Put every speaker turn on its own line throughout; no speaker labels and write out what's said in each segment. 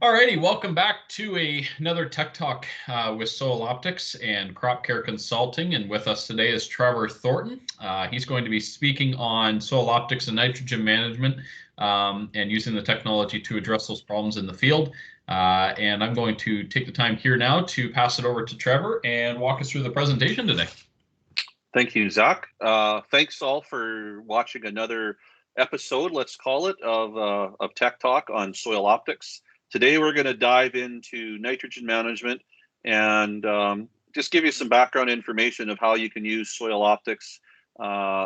Alrighty, welcome back to another Tech Talk with Soil Optix and Crop Care Consulting. And with us today is Trevor Thornton. He's going to be speaking on Soil Optix and nitrogen management and using the technology to address those problems in the field. And I'm going to take the time here now to pass it over to Trevor and walk us through the presentation today.
Thank you, Zach. Thanks all for watching another episode, let's call it, of Tech Talk on Soil Optix. Today, we're going to dive into nitrogen management and just give you some background information of how you can use Soil Optix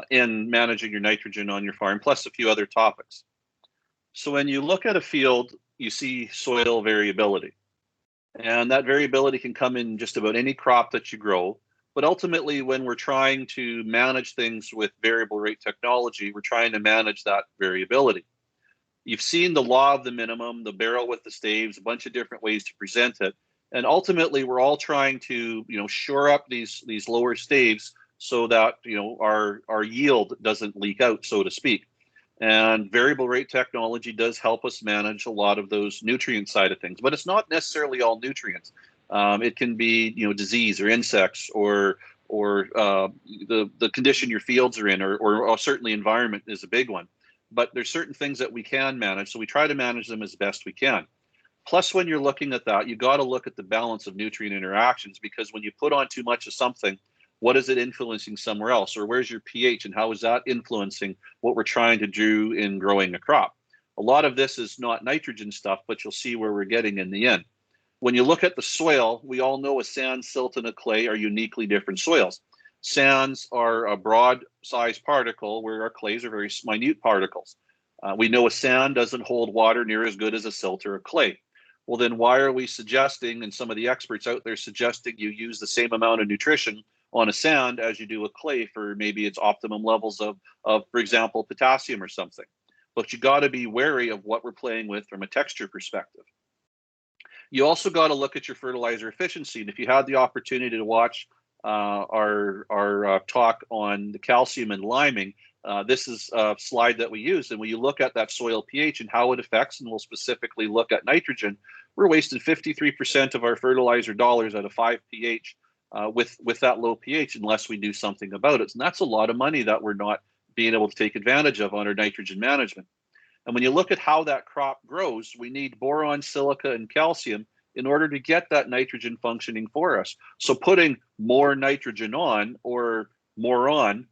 in managing your nitrogen on your farm, plus a few other topics. So when you look at a field, you see soil variability. And that variability can come in just about any crop that you grow. But ultimately, when we're trying to manage things with variable rate technology, we're trying to manage that variability. You've seen the law of the minimum, the barrel with the staves, a bunch of different ways to present it. And ultimately, we're all trying to, shore up these lower staves so that, our yield doesn't leak out, so to speak. And variable rate technology does help us manage a lot of those nutrient side of things, but it's not necessarily all nutrients. It can be, disease or insects or the condition your fields are in, or certainly environment is a big one. But there's certain things that we can manage, so we try to manage them as best we can. Plus, when you're looking at that, you got to look at the balance of nutrient interactions, because when you put on too much of something, what is it influencing somewhere else? Or where's your pH and how is that influencing what we're trying to do in growing a crop? A lot of this is not nitrogen stuff, but you'll see where we're getting in the end. When you look at the soil, we all know a sand, silt, and a clay are uniquely different soils. Sands are a broad-sized particle, where our clays are very minute particles. We know a sand doesn't hold water near as good as a silt or a clay. Well, then why are we suggesting, and some of the experts out there suggesting, you use the same amount of nutrition on a sand as you do a clay for maybe its optimum levels of, for example, potassium or something? But you got to be wary of what we're playing with from a texture perspective. You also got to look at your fertilizer efficiency. And if you had the opportunity to watch our talk on the calcium and liming, this is a slide that we use. And when you look at that soil pH and how it affects, and we'll specifically look at nitrogen, we're wasting 53% of our fertilizer dollars at a 5 pH with that low pH unless we do something about it. And that's a lot of money that we're not being able to take advantage of on our nitrogen management. And when you look at how that crop grows, we need boron, silica, and calcium in order to get that nitrogen functioning for us. So putting more nitrogen on or more on,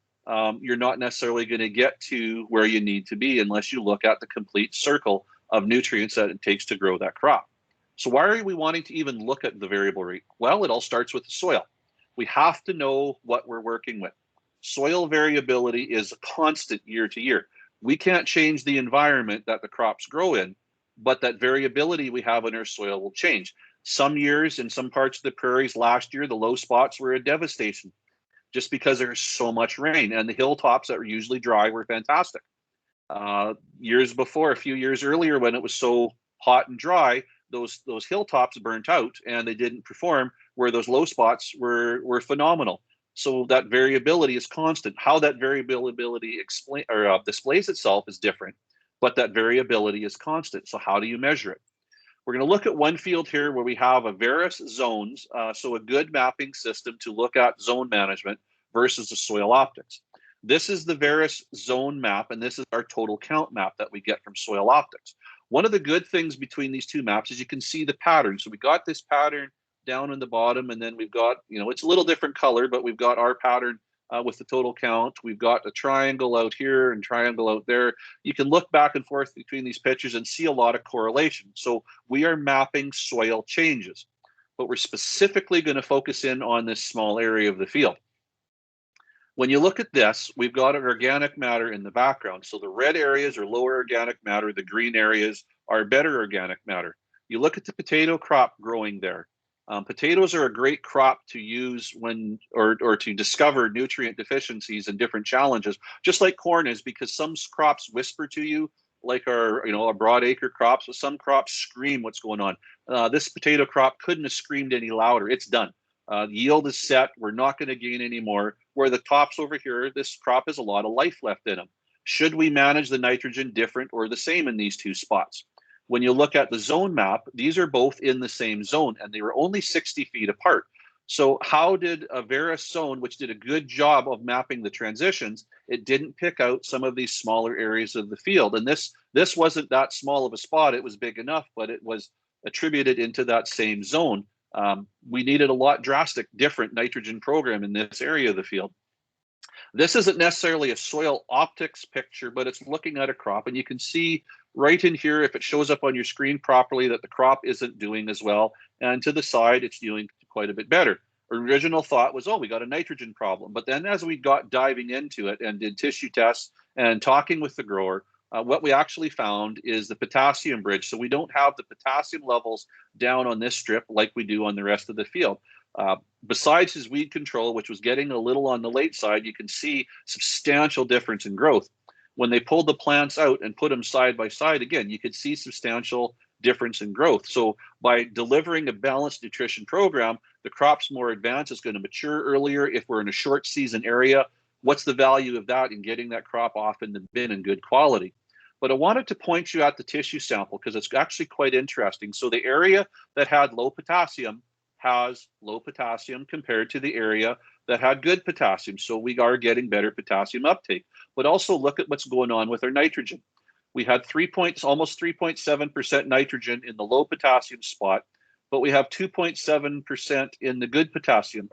you're not necessarily going to get to where you need to be unless you look at the complete circle of nutrients that it takes to grow that crop. So why are we wanting to even look at the variable rate? Well, it all starts with the soil. We have to know what we're working with. Soil variability is a constant year to year. We can't change the environment that the crops grow in, but that variability we have in our soil will change. Some years in some parts of the prairies last year, the low spots were a devastation just because there's so much rain, and the hilltops that were usually dry were fantastic. Years before, a few years earlier, when it was so hot and dry, those hilltops burnt out and they didn't perform, where those low spots were phenomenal. So that variability is constant. How that variability displays itself is different, but that variability is constant. So how do you measure it? We're going to look at one field here where we have a Veris zones, so a good mapping system to look at zone management versus the Soil Optix. This is the Veris zone map, and this is our total count map that we get from Soil Optix. One of the good things between these two maps is you can see the pattern. So we got this pattern down in the bottom, and then we've got, it's a little different color, but we've got our pattern with the total count. We've got a triangle out here and triangle out there. You can look back and forth between these pictures and see a lot of correlation. So we are mapping soil changes, but we're specifically going to focus in on this small area of the field. When you look at this, we've got an organic matter in the background. So the red areas are lower organic matter. The green areas are better organic matter. You look at the potato crop growing there. Potatoes are a great crop to use when or to discover nutrient deficiencies and different challenges, just like corn is, because some crops whisper to you, like our broadacre crops, but some crops scream what's going on. This potato crop couldn't have screamed any louder. It's done. Yield is set. We're not going to gain any more. Where the tops over here, this crop has a lot of life left in them. Should we manage the nitrogen different or the same in these two spots? When you look at the zone map, these are both in the same zone, and they were only 60 feet apart. So how did a Veris zone, which did a good job of mapping the transitions, it didn't pick out some of these smaller areas of the field? And this wasn't that small of a spot. It was big enough, but it was attributed into that same zone. We needed a lot different nitrogen program in this area of the field. This isn't necessarily a soil optics picture, but it's looking at a crop, and you can see right in here, if it shows up on your screen properly, that the crop isn't doing as well, and to the side, it's doing quite a bit better. Original thought was, oh, we got a nitrogen problem. But then as we got diving into it and did tissue tests and talking with the grower, what we actually found is the potassium bridge. So we don't have the potassium levels down on this strip like we do on the rest of the field. Besides his weed control, which was getting a little on the late side, you can see substantial difference in growth. When they pulled the plants out and put them side by side, again, you could see substantial difference in growth. So by delivering a balanced nutrition program, the crop's more advanced, it's going to mature earlier. If we're in a short season area, what's the value of that in getting that crop off in the bin in good quality? But I wanted to point you at the tissue sample because it's actually quite interesting. So the area that had low potassium has low potassium compared to the area that had good potassium. So we are getting better potassium uptake. But also look at what's going on with our nitrogen. We had almost 3.7% nitrogen in the low potassium spot, but we have 2.7% in the good potassium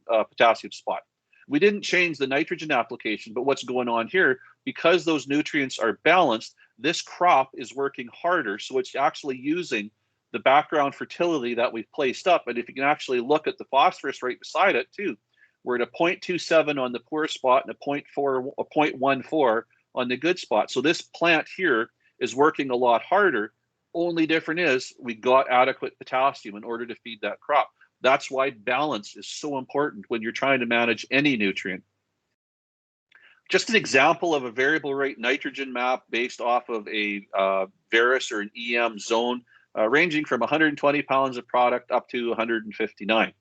potassium spot. We didn't change the nitrogen application, but what's going on here, because those nutrients are balanced, this crop is working harder. So it's actually using the background fertility that we've placed up. And if you can actually look at the phosphorus right beside it too, we're at a 0.27 on the poor spot and a 0.14 on the good spot. So this plant here is working a lot harder. Only different is we got adequate potassium in order to feed that crop. That's why balance is so important when you're trying to manage any nutrient. Just an example of a variable rate nitrogen map based off of a Veris or an EM zone, ranging from 120 pounds of product up to 159.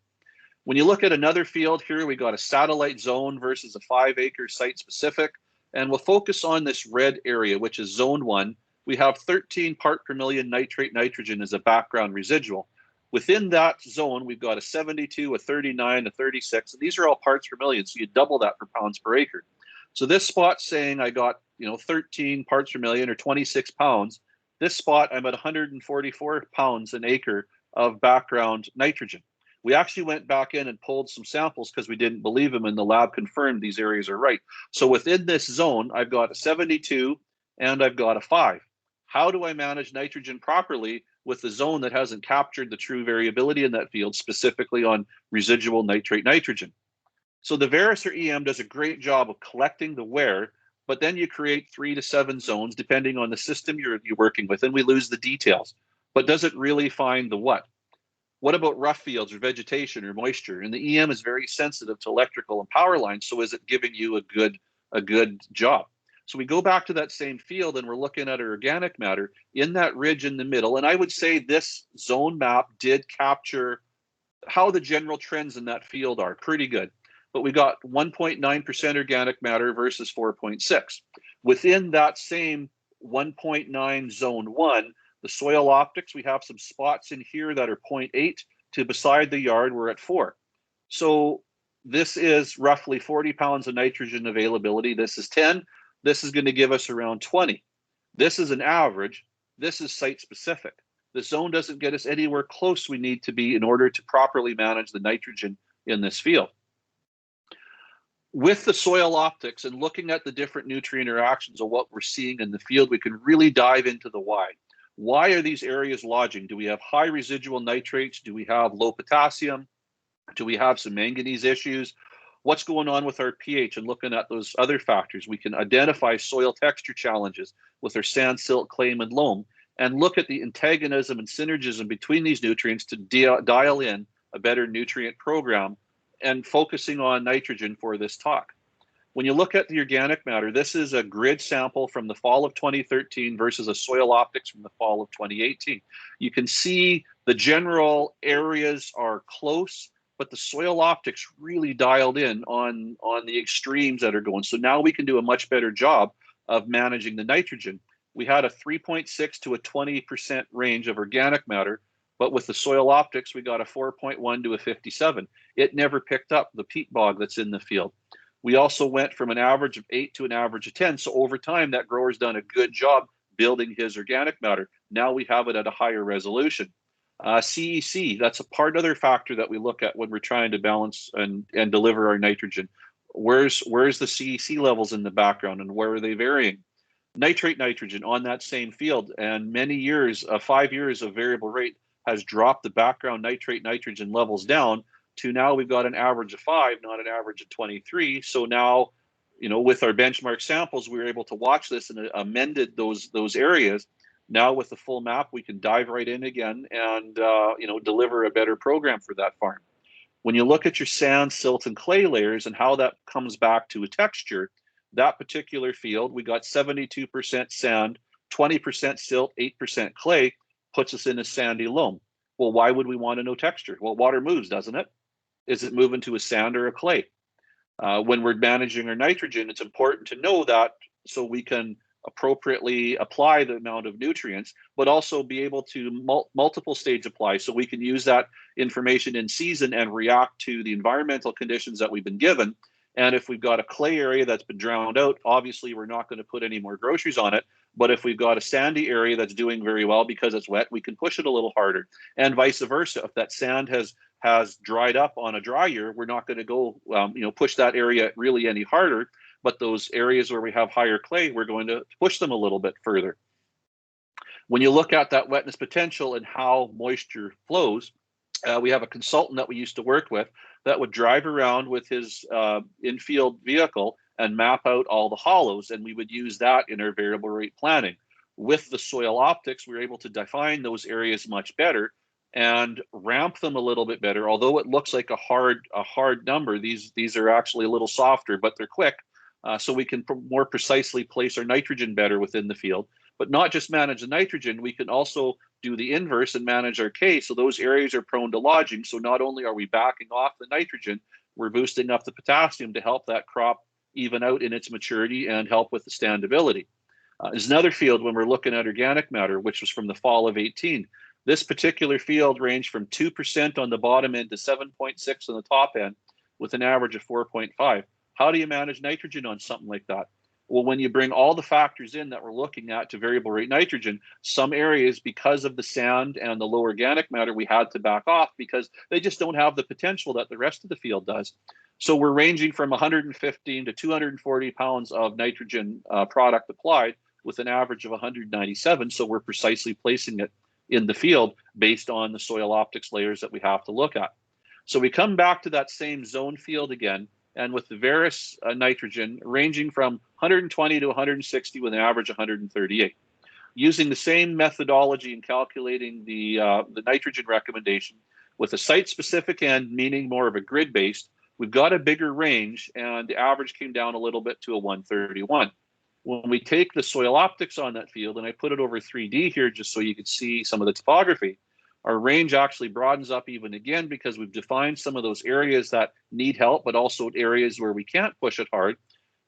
When you look at another field here, we got a satellite zone versus a 5-acre site specific, and we'll focus on this red area, which is zone 1. We have 13 part per million nitrate nitrogen as a background residual. Within that zone, we've got a 72, a 39, a 36, and these are all parts per million, so you double that per pounds per acre. So this spot's saying I got 13 parts per million or 26 pounds. This spot, I'm at 144 pounds an acre of background nitrogen. We actually went back in and pulled some samples because we didn't believe them, and the lab confirmed these areas are right. So within this zone, I've got a 72 and I've got a 5. How do I manage nitrogen properly with the zone that hasn't captured the true variability in that field, specifically on residual nitrate nitrogen? So the Veris or EM does a great job of collecting the where, but then you create 3 to 7 zones depending on the system you're working with, and we lose the details. But does it really find the what? What about rough fields or vegetation or moisture? And the EM is very sensitive to electrical and power lines, so is it giving you a good job? So we go back to that same field and we're looking at our organic matter in that ridge in the middle. And I would say this zone map did capture how the general trends in that field are pretty good. But we got 1.9% organic matter versus 4.6. Within that same 1.9 zone 1, the Soil Optix, we have some spots in here that are 0.8 to beside the yard, we're at 4. So this is roughly 40 pounds of nitrogen availability. This is 10. This is going to give us around 20. This is an average. This is site specific. The zone doesn't get us anywhere close we need to be in order to properly manage the nitrogen in this field. With the Soil Optix and looking at the different nutrient interactions of what we're seeing in the field, we can really dive into the why. Why are these areas lodging? Do we have high residual nitrates? Do we have low potassium? Do we have some manganese issues? What's going on with our pH? And looking at those other factors, we can identify soil texture challenges with our sand, silt, clay, and loam, and look at the antagonism and synergism between these nutrients to dial in a better nutrient program and focusing on nitrogen for this talk. When you look at the organic matter, this is a grid sample from the fall of 2013 versus a Soil Optix from the fall of 2018. You can see the general areas are close, but the Soil Optix really dialed in on the extremes that are going. So now we can do a much better job of managing the nitrogen. we had a 3.6 to a 20% range of organic matter, but with the Soil Optix, we got a 4.1 to a 57. It never picked up the peat bog that's in the field. We also went from an average of 8 to an average of 10. So over time, that grower's done a good job building his organic matter. Now we have it at a higher resolution. CEC, that's a part other factor that we look at when we're trying to balance and deliver our nitrogen. Where's the CEC levels in the background, and where are they varying? Nitrate nitrogen on that same field, and many years, 5 years of variable rate has dropped the background nitrate nitrogen levels down to now we've got an average of 5, not an average of 23. So now, with our benchmark samples, we were able to watch this and amended those areas. Now with the full map, we can dive right in again and deliver a better program for that farm. When you look at your sand, silt, and clay layers and how that comes back to a texture, that particular field, we got 72% sand, 20% silt, 8% clay, puts us in a sandy loam. Well, why would we want to know texture? Well, water moves, doesn't it? Is it moving to a sand or a clay? When we're managing our nitrogen, it's important to know that so we can appropriately apply the amount of nutrients, but also be able to multiple stage apply so we can use that information in season and react to the environmental conditions that we've been given. And if we've got a clay area that's been drowned out, obviously we're not going to put any more groceries on it. But if we've got a sandy area that's doing very well because it's wet, we can push it a little harder, and vice versa. If that sand has dried up on a dry year, we're not going to go push that area really any harder. But those areas where we have higher clay, we're going to push them a little bit further. When you look at that wetness potential and how moisture flows, we have a consultant that we used to work with that would drive around with his in-field vehicle and map out all the hollows, and we would use that in our variable rate planning. With the Soil Optix, we were able to define those areas much better and ramp them a little bit better. Although it looks like a hard number, these are actually a little softer, but they're quick. So we can more precisely place our nitrogen better within the field. But not just manage the nitrogen, we can also do the inverse and manage our K. So those areas are prone to lodging. So not only are we backing off the nitrogen, we're boosting up the potassium to help that crop even out in its maturity and help with the standability. There's another field when we're looking at organic matter, which was from the fall of 18. This particular field ranged from 2% on the bottom end to 7.6 on the top end with an average of 4.5. How do you manage nitrogen on something like that? Well, when you bring all the factors in that we're looking at to variable rate nitrogen, some areas, because of the sand and the low organic matter, we had to back off because they just don't have the potential that the rest of the field does. So we're ranging from 115 to 240 pounds of nitrogen product applied with an average of 197. So we're precisely placing it in the field based on the Soil Optix layers that we have to look at. So we come back to that same zone field again, and with the Veris nitrogen ranging from 120 to 160 with an average of 138. Using the same methodology in calculating the nitrogen recommendation with a site-specific end, meaning more of a grid-based, we've got a bigger range, and the average came down a little bit to a 131. When we take the Soil Optix on that field, and I put it over 3D here just so you could see some of the topography, our range actually broadens up even again because we've defined some of those areas that need help, but also areas where we can't push it hard.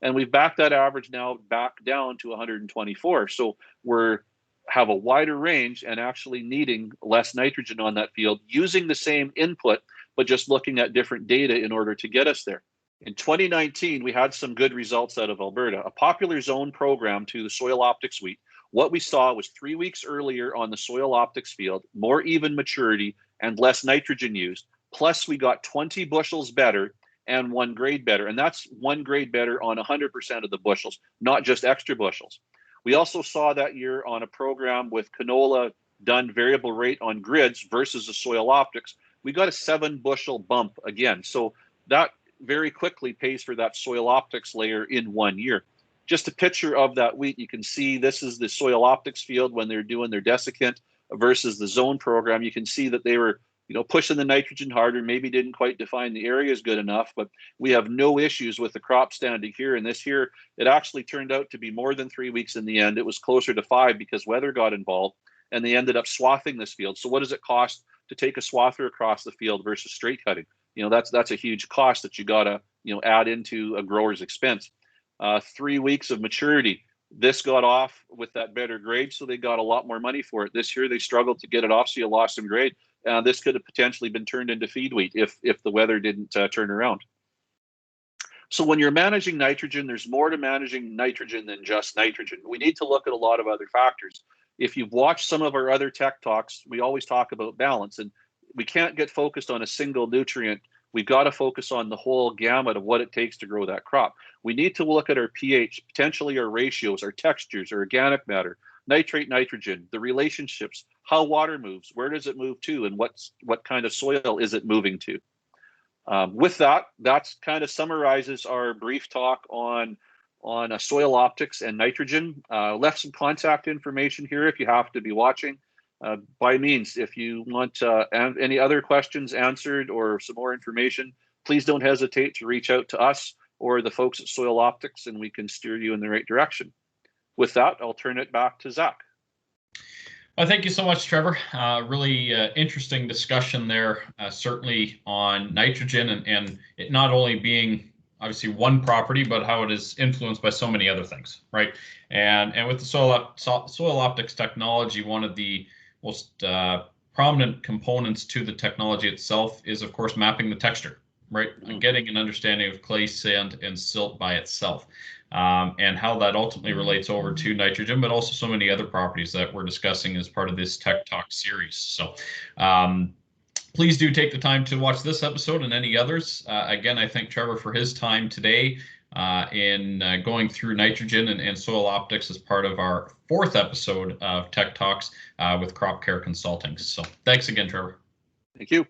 And we've backed that average now back down to 124. So we're have a wider range and actually needing less nitrogen on that field using the same input, but just looking at different data in order to get us there. In 2019, we had some good results out of Alberta, a popular zone program to the Soil Optix suite. What we saw was 3 weeks earlier on the Soil Optix field, more even maturity and less nitrogen used. Plus, we got 20 bushels better and 1 grade better. And that's 1 grade better on 100% of the bushels, not just extra bushels. We also saw that year on a program with canola done variable rate on grids versus the Soil Optix, we got a 7 bushel bump again. So that very quickly pays for that Soil Optix layer in 1 year. Just a picture of that wheat, you can see this is the Soil Optix field when they're doing their desiccant versus the zone program. You can see that they were pushing the nitrogen harder, maybe didn't quite define the areas good enough, but we have no issues with the crop standing here. And this here, it actually turned out to be more than 3 weeks in the end. It was closer to 5 because weather got involved, and they ended up swathing this field. So what does it cost to take a swather across the field versus straight cutting? That's a huge cost that you got to add into a grower's expense. 3 weeks of maturity. This got off with that better grade, so they got a lot more money for it. This year they struggled to get it off, so you lost some grade. This could have potentially been turned into feed wheat if the weather didn't turn around. So when you're managing nitrogen, there's more to managing nitrogen than just nitrogen. We need to look at a lot of other factors. If you've watched some of our other tech talks, we always talk about balance, and we can't get focused on a single nutrient. We've got to focus on the whole gamut of what it takes to grow that crop. We need to look at our pH, potentially our ratios, our textures, our organic matter, nitrate, nitrogen, the relationships, how water moves, where does it move to, and what kind of soil is it moving to. With that, that's kind of summarizes our brief talk on Soil Optix and nitrogen. Left some contact information here if you have to be watching. By means, if you want any other questions answered or some more information, please don't hesitate to reach out to us or the folks at Soil Optix, and we can steer you in the right direction. With that, I'll turn it back to Zach.
Well, thank you so much, Trevor. Really interesting discussion there, certainly on nitrogen and it not only being obviously one property, but how it is influenced by so many other things, right? And with the Soil Optix technology, one of the most prominent components to the technology itself is, of course, mapping the texture, right? And getting an understanding of clay, sand, and silt by itself. And how that ultimately relates over to nitrogen, but also so many other properties that we're discussing as part of this Tech Talk series. So please do take the time to watch this episode and any others. Again, I thank Trevor for his time today in going through nitrogen and Soil Optix as part of our 4th episode of Tech Talks with Crop Care Consulting. So thanks again, Trevor.
Thank you.